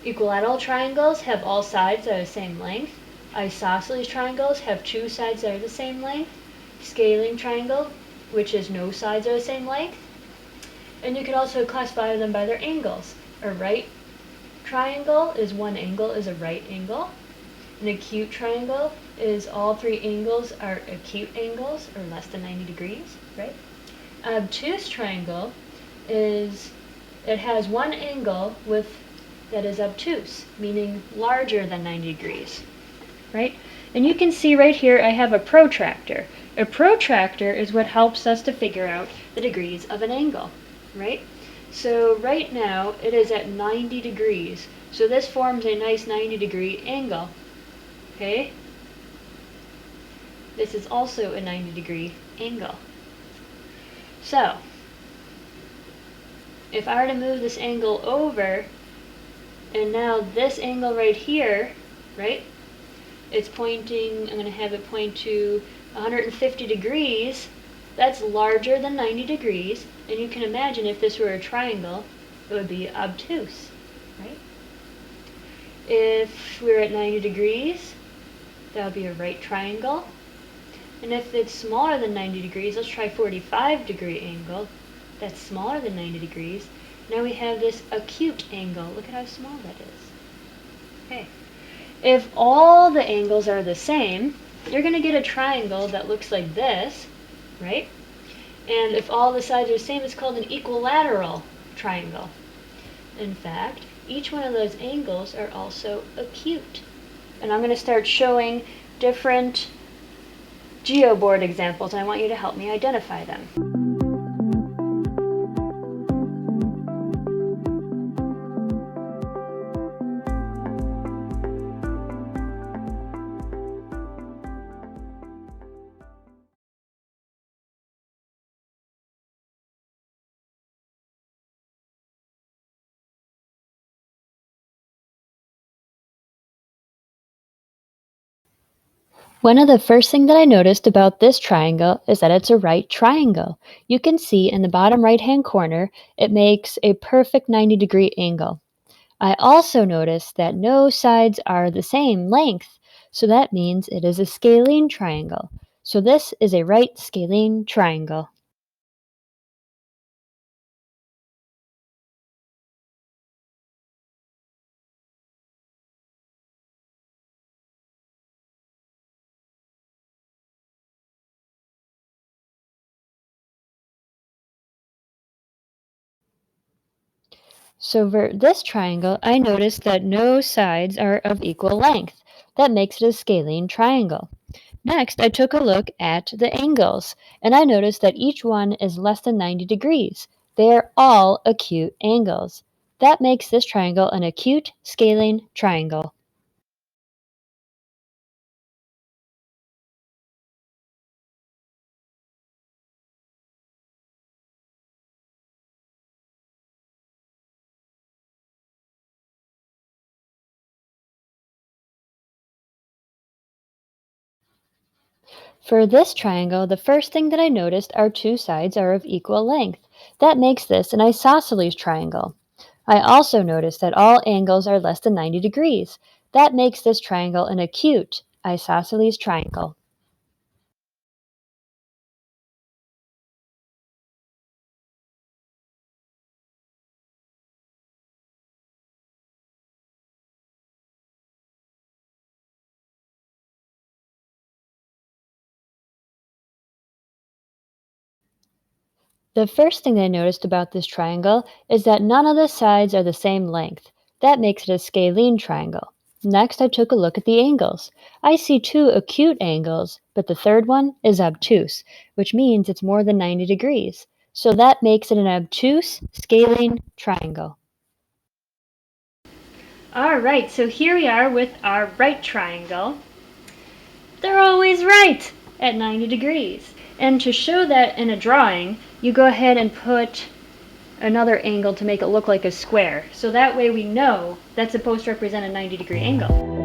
Equilateral triangles have all sides that are the same length. Isosceles triangles have two sides that are the same length. Scalene triangle, which is no sides are the same length. And you can also classify them by their angles. A right triangle is one angle is a right angle. An acute triangle is all three angles are acute angles, or less than 90 degrees, right? Obtuse triangle is, it has one angle that is obtuse, meaning larger than 90 degrees, right? And you can see right here I have a protractor. A protractor is what helps us to figure out the degrees of an angle, right? So right now it is at 90 degrees. So this forms a nice 90-degree angle. Okay? This is also a 90-degree angle. So, if I were to move this angle over, and now this angle right here, right? It's pointing, I'm going to have it point to 150 degrees. That's larger than 90 degrees. And you can imagine if this were a triangle, it would be obtuse, right? If we're at 90 degrees, that would be a right triangle. And if it's smaller than 90 degrees, let's try 45-degree angle. That's smaller than 90 degrees. Now we have this acute angle. Look at how small that is. Okay. If all the angles are the same, you're going to get a triangle that looks like this, right? And if all the sides are the same, it's called an equilateral triangle. In fact, each one of those angles are also acute. And I'm going to start showing different geoboard examples, and I want you to help me identify them. One of the first things that I noticed about this triangle is that it's a right triangle. You can see in the bottom right-hand corner, it makes a perfect 90-degree angle. I also noticed that no sides are the same length, so that means it is a scalene triangle. So this is a right scalene triangle. So for this triangle, I noticed that no sides are of equal length. That makes it a scalene triangle. Next, I took a look at the angles, and I noticed that each one is less than 90 degrees. They are all acute angles. That makes this triangle an acute scalene triangle. For this triangle, the first thing that I noticed are two sides are of equal length. That makes this an isosceles triangle. I also noticed that all angles are less than 90 degrees. That makes this triangle an acute isosceles triangle. The first thing I noticed about this triangle is that none of the sides are the same length. That makes it a scalene triangle. Next, I took a look at the angles. I see two acute angles, but the third one is obtuse, which means it's more than 90 degrees. So that makes it an obtuse scalene triangle. All right, so here we are with our right triangle. They're always right at 90 degrees. And to show that in a drawing, you go ahead and put another angle to make it look like a square. So that way we know that's supposed to represent a 90-degree angle.